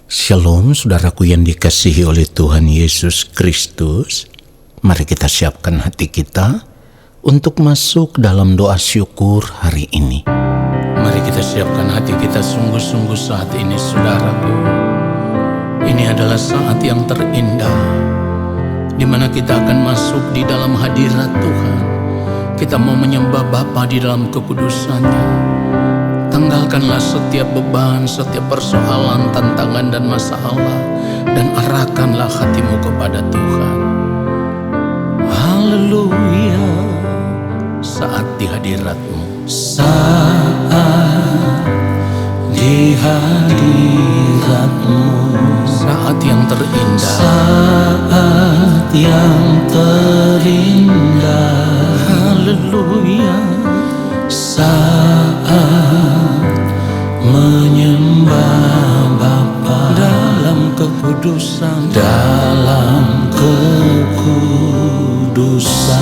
Shalom saudaraku yang dikasihi oleh Tuhan Yesus Kristus. Mari kita siapkan hati kita untuk masuk dalam doa syukur hari ini. Mari kita siapkan hati kita sungguh-sungguh saat ini saudaraku. Ini adalah saat yang terindah di mana kita akan masuk di dalam hadirat Tuhan. Kita mau menyembah Bapa di dalam kekudusannya. Tanggalkanlah setiap beban, setiap persoalan, tantangan dan masalah, dan arahkanlah hatimu kepada Tuhan. Haleluya. Saat di hadirat-Mu, saat di hadirat-Mu, saat yang terindah, saat yang terindah. haleluya. Saat menyembah Bapa Dalam kekudusan, dalam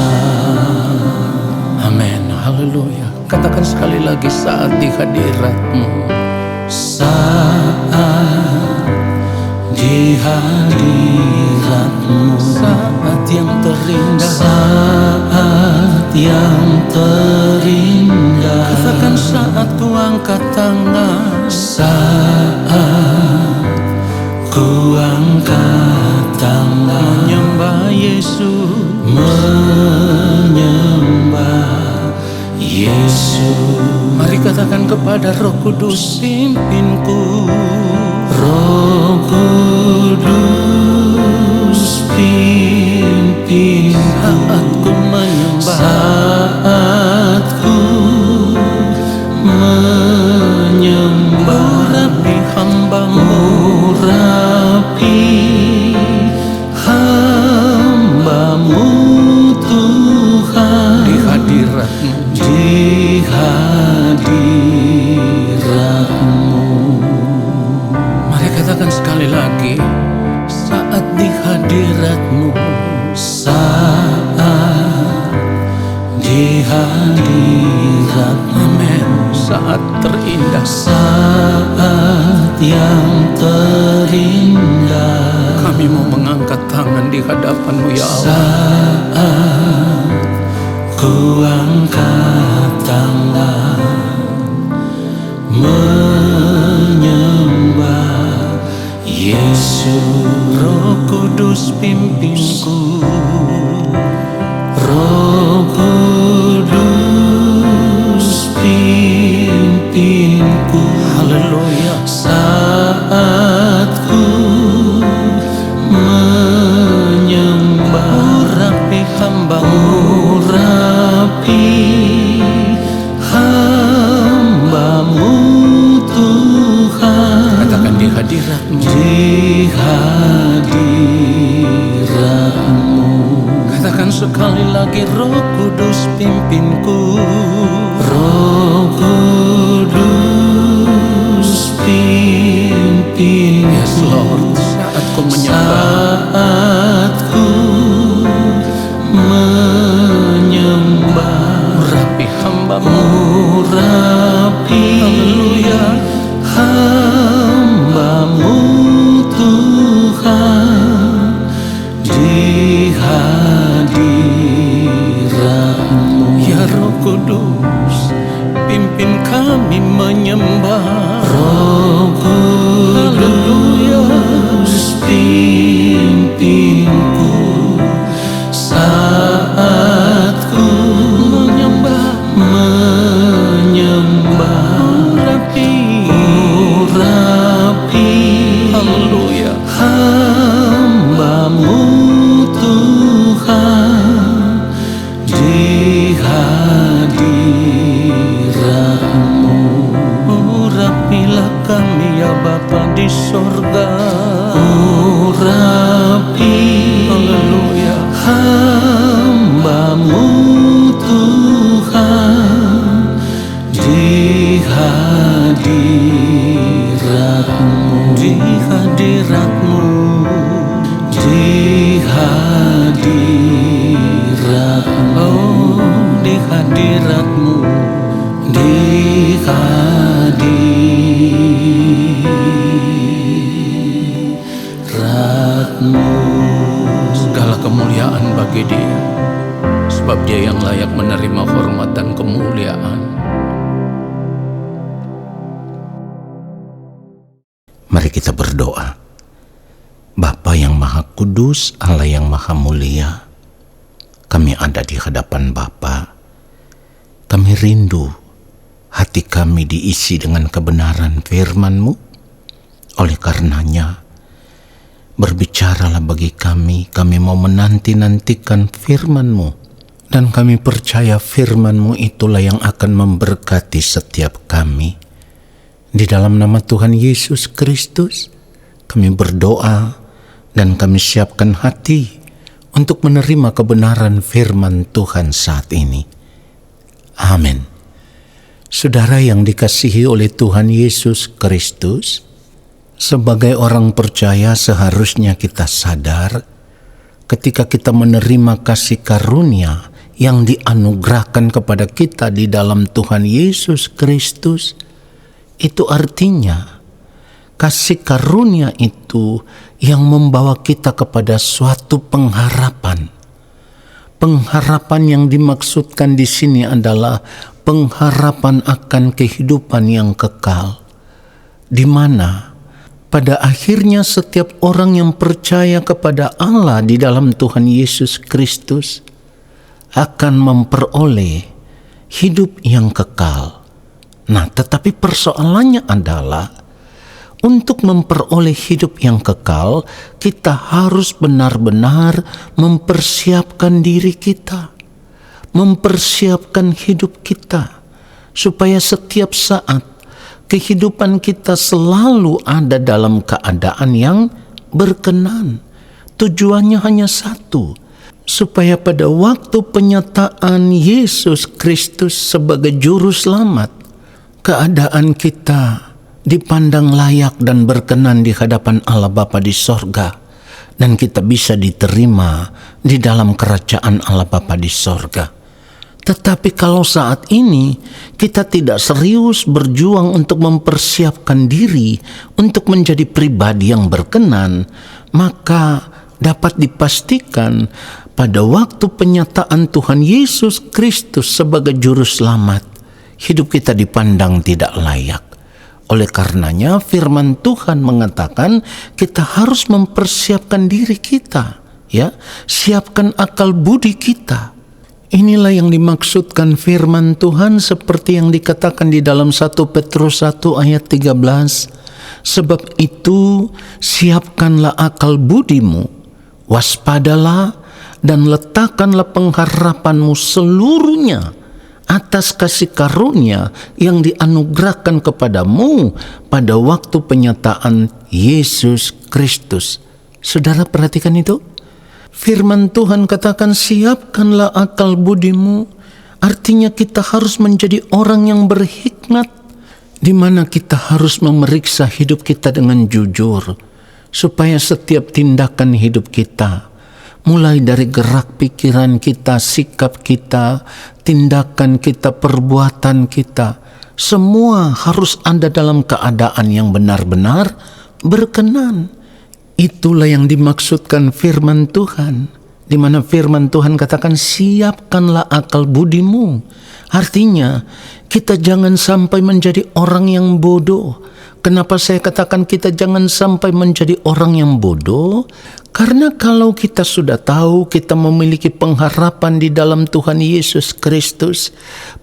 kekudusan. amin, haleluya. Katakan sekali lagi, saat di hadirat-Mu, Saat di hadirat-Mu, saat yang terindah. saat yang terindah. Katakan, saat ku angkat tangan, Saat ku angkat tangan menyembah Yesus. menyembah Yesus. Mari katakan kepada Roh Kudus, pimpinku. Roh Kudus pimpin Saat ku menyembah, saat ku menyembah. urapi hamba-Mu Urapi hamba-Mu Tuhan di hadirat-Mu. di hadirat-Mu. Mari katakan sekali lagi, saat di hadirat-Mu, Saat di hadirat-Mu, amin. Saat terindah, saat yang terindah. kami mau mengangkat tangan di hadapan-Mu ya Allah. Saat ku angkat tangan menyembah Yesus. Roh Kudus pimpinku. Roh Kudus pimpinku. Haleluya. Saat ku menyembah. Urapi hamba-Mu, Urapi hamba-Mu Tuhan katakan di hadirat-Mu. di hadirat-Mu. Katakan sekali lagi, Roh Kudus pimpinku. Roh Kudus pimpin. Yes Lord. Saat ku menyembah, Saat ku menyembah. urapi hamba-Mu. Urapi Haleluya. hamba-Mu Tuhan di hadirat-Mu. Ya Roh Kudus, pimpin kami menyembah. Roh Kudus pimpinku saat ku Menyembah, urapi haleluya. hamba-Mu Tuhan di hadirat-Mu. Urapilah kami ya Bapa di sorga. Urapi Haleluya. hamba-Mu Tuhan di hadirat-Mu. Di hadirat-Mu, Di hadirat-Mu. oh di hadirat-Mu. Di hadirat bagi Dia, sebab Dia yang layak menerima hormat dan kemuliaan. Mari kita berdoa. Bapa yang Maha Kudus, Allah yang Maha Mulia, kami ada di hadapan Bapa. Kami rindu hati kami diisi dengan kebenaran firman-Mu. Oleh karenanya, berbicaralah bagi kami mau menanti-nantikan firman-Mu. Dan kami percaya firman-Mu itulah yang akan memberkati setiap kami. Di dalam nama Tuhan Yesus Kristus, kami berdoa dan kami siapkan hati untuk menerima kebenaran firman Tuhan saat ini. Amin. Saudara yang dikasihi oleh Tuhan Yesus Kristus, sebagai orang percaya seharusnya kita sadar ketika kita menerima kasih karunia yang dianugerahkan kepada kita di dalam Tuhan Yesus Kristus, itu artinya kasih karunia itu yang membawa kita kepada suatu pengharapan. Pengharapan yang dimaksudkan di sini adalah pengharapan akan kehidupan yang kekal, di mana pada akhirnya setiap orang yang percaya kepada Allah di dalam Tuhan Yesus Kristus akan memperoleh hidup yang kekal. Nah, tetapi persoalannya adalah untuk memperoleh hidup yang kekal, kita harus benar-benar mempersiapkan diri kita, mempersiapkan hidup kita, supaya setiap saat kehidupan kita selalu ada dalam keadaan yang berkenan. Tujuannya hanya satu, supaya pada waktu penyataan Yesus Kristus sebagai juru selamat, keadaan kita dipandang layak dan berkenan di hadapan Allah Bapa di sorga, dan kita bisa diterima di dalam kerajaan Allah Bapa di sorga. Tetapi kalau saat ini kita tidak serius berjuang untuk mempersiapkan diri untuk menjadi pribadi yang berkenan, maka dapat dipastikan pada waktu penyataan Tuhan Yesus Kristus sebagai juru selamat, hidup kita dipandang tidak layak. Oleh karenanya firman Tuhan mengatakan kita harus mempersiapkan diri kita, ya, siapkan akal budi kita. Inilah yang dimaksudkan firman Tuhan seperti yang dikatakan di dalam 1 Petrus 1 ayat 13. Sebab itu siapkanlah akal budimu, waspadalah dan letakkanlah pengharapanmu seluruhnya atas kasih karunia yang dianugerahkan kepadamu pada waktu penyataan Yesus Kristus. Saudara perhatikan itu. Firman Tuhan katakan siapkanlah akal budimu. Artinya kita harus menjadi orang yang berhikmat, di mana kita harus memeriksa hidup kita dengan jujur, supaya setiap tindakan hidup kita, mulai dari gerak pikiran kita, sikap kita, tindakan kita, perbuatan kita, semua harus ada dalam keadaan yang benar-benar berkenan. Itulah yang dimaksudkan firman Tuhan, di mana firman Tuhan katakan siapkanlah akal budimu. Artinya kita jangan sampai menjadi orang yang bodoh. Kenapa saya katakan kita jangan sampai menjadi orang yang bodoh? Karena kalau kita sudah tahu kita memiliki pengharapan di dalam Tuhan Yesus Kristus,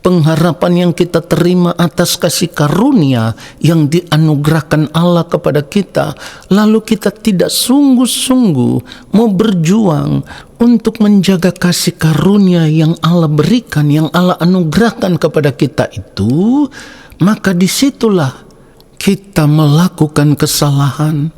pengharapan yang kita terima atas kasih karunia yang dianugerahkan Allah kepada kita, lalu kita tidak sungguh-sungguh mau berjuang untuk menjaga kasih karunia yang Allah berikan, yang Allah anugerahkan kepada kita itu, maka disitulah kita melakukan kesalahan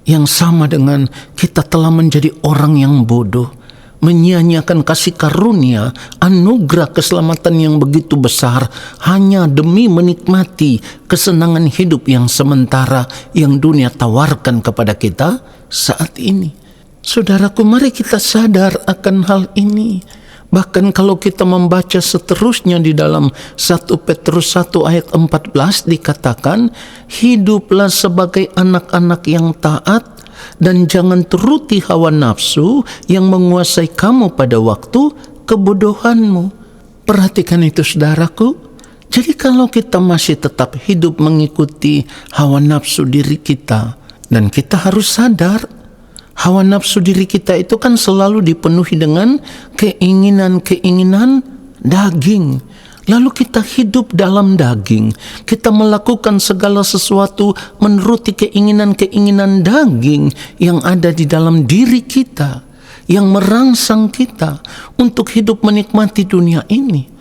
yang sama dengan kita telah menjadi orang yang bodoh, menyia-nyiakan kasih karunia, anugerah keselamatan yang begitu besar hanya demi menikmati kesenangan hidup yang sementara yang dunia tawarkan kepada kita saat ini. Saudaraku, mari kita sadar akan hal ini. Bahkan kalau kita membaca seterusnya di dalam 1 Petrus 1 ayat 14 dikatakan, hiduplah sebagai anak-anak yang taat dan jangan turuti hawa nafsu yang menguasai kamu pada waktu kebodohanmu. Perhatikan itu saudaraku. Jadi kalau kita masih tetap hidup mengikuti hawa nafsu diri kita, dan kita harus sadar, hawa nafsu diri kita itu kan selalu dipenuhi dengan keinginan-keinginan daging. Lalu kita hidup dalam daging, kita melakukan segala sesuatu menuruti keinginan-keinginan daging yang ada di dalam diri kita, yang merangsang kita untuk hidup menikmati dunia ini.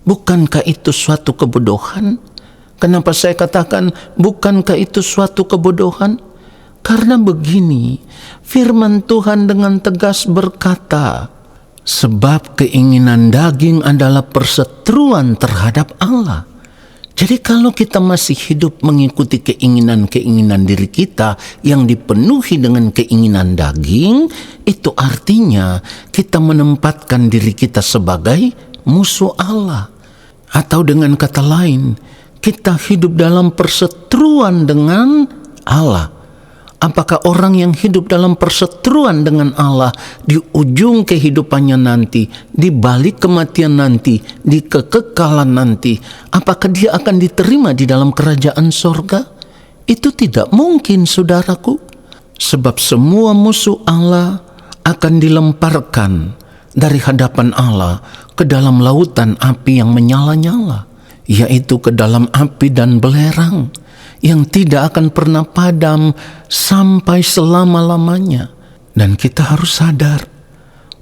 Bukankah itu suatu kebodohan? Kenapa saya katakan bukankah itu suatu kebodohan? Karena begini, firman Tuhan dengan tegas berkata, sebab keinginan daging adalah perseteruan terhadap Allah. Jadi kalau kita masih hidup mengikuti keinginan-keinginan diri kita yang dipenuhi dengan keinginan daging, itu artinya kita menempatkan diri kita sebagai musuh Allah. Atau dengan kata lain, kita hidup dalam perseteruan dengan Allah. Apakah orang yang hidup dalam perseteruan dengan Allah di ujung kehidupannya nanti, di balik kematian nanti, di kekekalan nanti, apakah dia akan diterima di dalam kerajaan sorga? Itu tidak mungkin, saudaraku. Sebab semua musuh Allah akan dilemparkan dari hadapan Allah ke dalam lautan api yang menyala-nyala, yaitu ke dalam api dan belerang yang tidak akan pernah padam sampai selama-lamanya. Dan kita harus sadar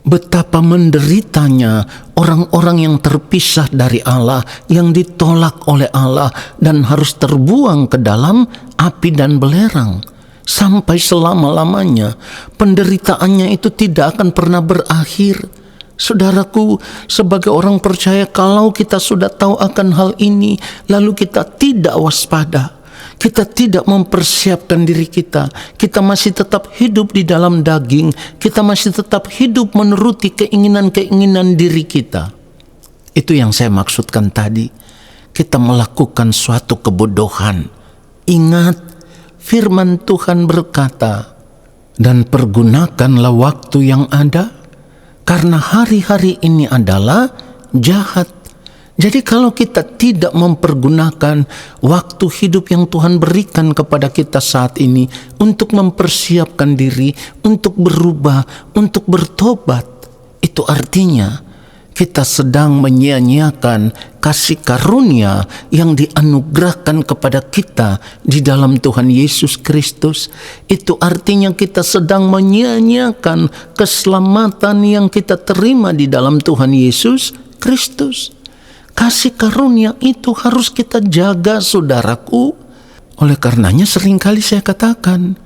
betapa menderitanya orang-orang yang terpisah dari Allah, yang ditolak oleh Allah dan harus terbuang ke dalam api dan belerang sampai selama-lamanya. Penderitaannya itu tidak akan pernah berakhir. Saudaraku, sebagai orang percaya, kalau kita sudah tahu akan hal ini, lalu kita tidak waspada, kita tidak mempersiapkan diri kita masih tetap hidup di dalam daging, kita masih tetap hidup menuruti keinginan-keinginan diri kita. Itu yang saya maksudkan tadi. Kita melakukan suatu kebodohan. Ingat, firman Tuhan berkata, dan pergunakanlah waktu yang ada, karena hari-hari ini adalah jahat. Jadi kalau kita tidak mempergunakan waktu hidup yang Tuhan berikan kepada kita saat ini untuk mempersiapkan diri, untuk berubah, untuk bertobat, itu artinya kita sedang menyia-nyiakan kasih karunia yang dianugerahkan kepada kita di dalam Tuhan Yesus Kristus. Itu artinya kita sedang menyia-nyiakan keselamatan yang kita terima di dalam Tuhan Yesus Kristus. Kasih karunia itu harus kita jaga, saudaraku. Oleh karenanya seringkali saya katakan,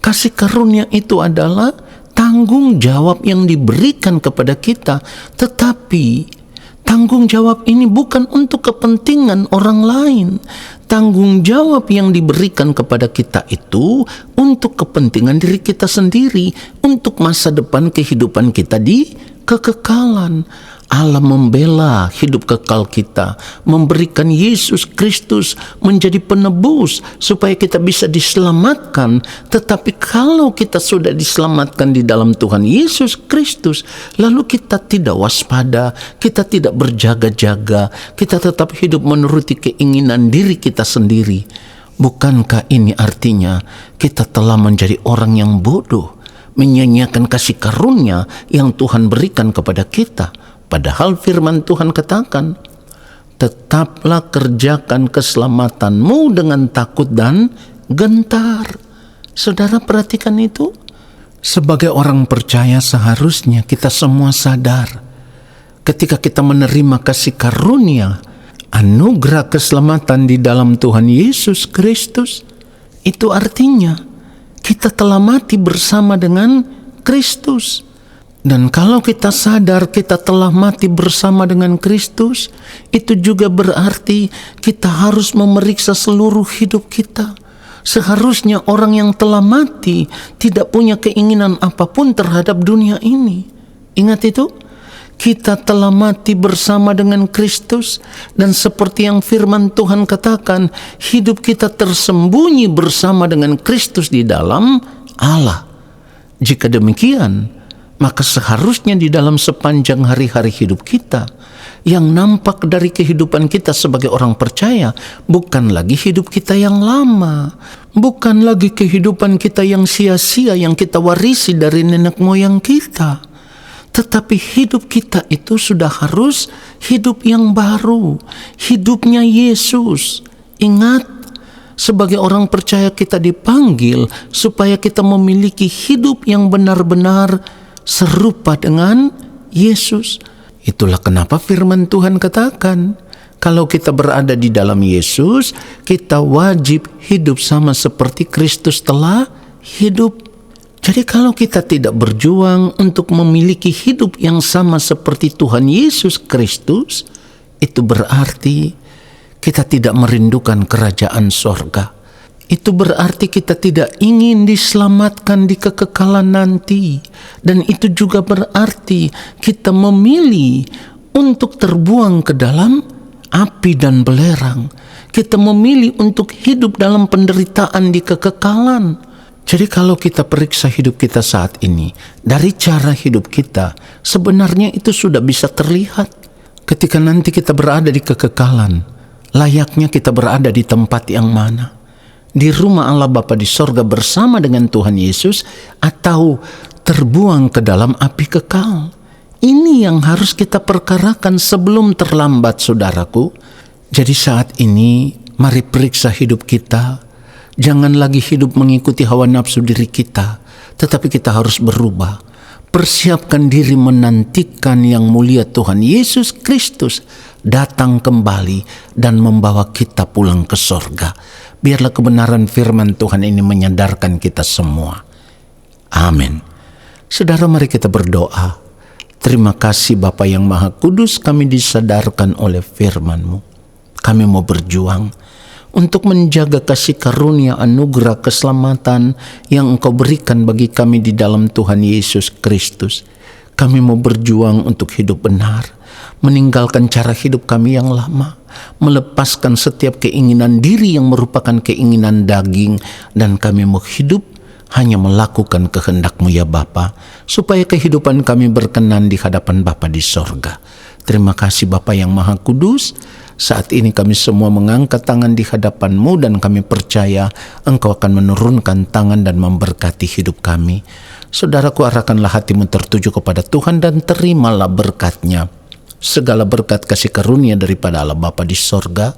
kasih karunia itu adalah tanggung jawab yang diberikan kepada kita, tetapi tanggung jawab ini bukan untuk kepentingan orang lain. Tanggung jawab yang diberikan kepada kita itu untuk kepentingan diri kita sendiri, untuk masa depan kehidupan kita di kekekalan. Allah membela hidup kekal kita, memberikan Yesus Kristus menjadi penebus supaya kita bisa diselamatkan. Tetapi kalau kita sudah diselamatkan di dalam Tuhan Yesus Kristus, lalu kita tidak waspada, kita tidak berjaga-jaga, kita tetap hidup menuruti keinginan diri kita sendiri. Bukankah ini artinya kita telah menjadi orang yang bodoh, menyia-nyiakan kasih karunia yang Tuhan berikan kepada kita? Padahal firman Tuhan katakan, tetaplah kerjakan keselamatanmu dengan takut dan gentar. Saudara perhatikan itu. Sebagai orang percaya seharusnya kita semua sadar, ketika kita menerima kasih karunia, anugerah keselamatan di dalam Tuhan Yesus Kristus, itu artinya kita telah mati bersama dengan Kristus. Dan kalau kita sadar kita telah mati bersama dengan Kristus, itu juga berarti kita harus memeriksa seluruh hidup kita. Seharusnya orang yang telah mati tidak punya keinginan apapun terhadap dunia ini. Ingat itu? Kita telah mati bersama dengan Kristus, dan seperti yang firman Tuhan katakan, hidup kita tersembunyi bersama dengan Kristus di dalam Allah. Jika demikian, maka seharusnya di dalam sepanjang hari-hari hidup kita, yang nampak dari kehidupan kita sebagai orang percaya bukan lagi hidup kita yang lama, bukan lagi kehidupan kita yang sia-sia yang kita warisi dari nenek moyang kita, tetapi hidup kita itu sudah harus hidup yang baru, hidupnya Yesus. Ingat, sebagai orang percaya kita dipanggil supaya kita memiliki hidup yang benar-benar serupa dengan Yesus. Itulah kenapa firman Tuhan katakan, kalau kita berada di dalam Yesus, kita wajib hidup sama seperti Kristus telah hidup. Jadi kalau kita tidak berjuang untuk memiliki hidup yang sama seperti Tuhan Yesus Kristus, itu berarti kita tidak merindukan kerajaan sorga. Itu berarti kita tidak ingin diselamatkan di kekekalan nanti. Dan itu juga berarti kita memilih untuk terbuang ke dalam api dan belerang. Kita memilih untuk hidup dalam penderitaan di kekekalan. Jadi kalau kita periksa hidup kita saat ini, dari cara hidup kita, sebenarnya itu sudah bisa terlihat. Ketika nanti kita berada di kekekalan, layaknya kita berada di tempat yang mana? Di rumah Allah Bapa di sorga bersama dengan Tuhan Yesus, atau terbuang ke dalam api kekal? Ini yang harus kita perkarakan sebelum terlambat, saudaraku. Jadi saat ini mari periksa hidup kita. Jangan lagi hidup mengikuti hawa nafsu diri kita, tetapi kita harus berubah. Persiapkan diri menantikan yang mulia Tuhan Yesus Kristus datang kembali dan membawa kita pulang ke sorga. Biarlah kebenaran firman Tuhan ini menyadarkan kita semua. Amin. Saudara, mari kita berdoa. Terima kasih Bapa yang Maha Kudus, kami disadarkan oleh firman-Mu. Kami mau berjuang untuk menjaga kasih karunia anugerah keselamatan yang Engkau berikan bagi kami di dalam Tuhan Yesus Kristus. Kami mau berjuang untuk hidup benar, meninggalkan cara hidup kami yang lama, melepaskan setiap keinginan diri yang merupakan keinginan daging, dan kami mau hidup hanya melakukan kehendak-Mu ya Bapa, supaya kehidupan kami berkenan di hadapan Bapa di sorga. Terima kasih Bapa yang Maha Kudus. Saat ini kami semua mengangkat tangan di hadapan-Mu dan kami percaya Engkau akan menurunkan tangan dan memberkati hidup kami. Saudaraku, arahkanlah hatimu tertuju kepada Tuhan dan terimalah berkat-Nya. Segala berkat kasih karunia daripada Allah Bapa di sorga,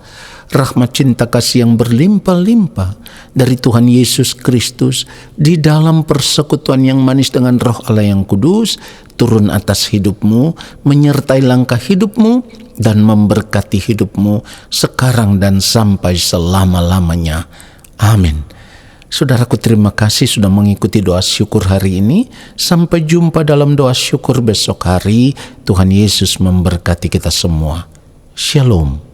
rahmat cinta kasih yang berlimpah-limpah dari Tuhan Yesus Kristus di dalam persekutuan yang manis dengan Roh Allah yang kudus, turun atas hidupmu, menyertai langkah hidupmu, dan memberkati hidupmu sekarang dan sampai selama-lamanya. Amin. Saudaraku, terima kasih sudah mengikuti doa syukur hari ini. Sampai jumpa dalam doa syukur besok hari. Tuhan Yesus memberkati kita semua. Shalom.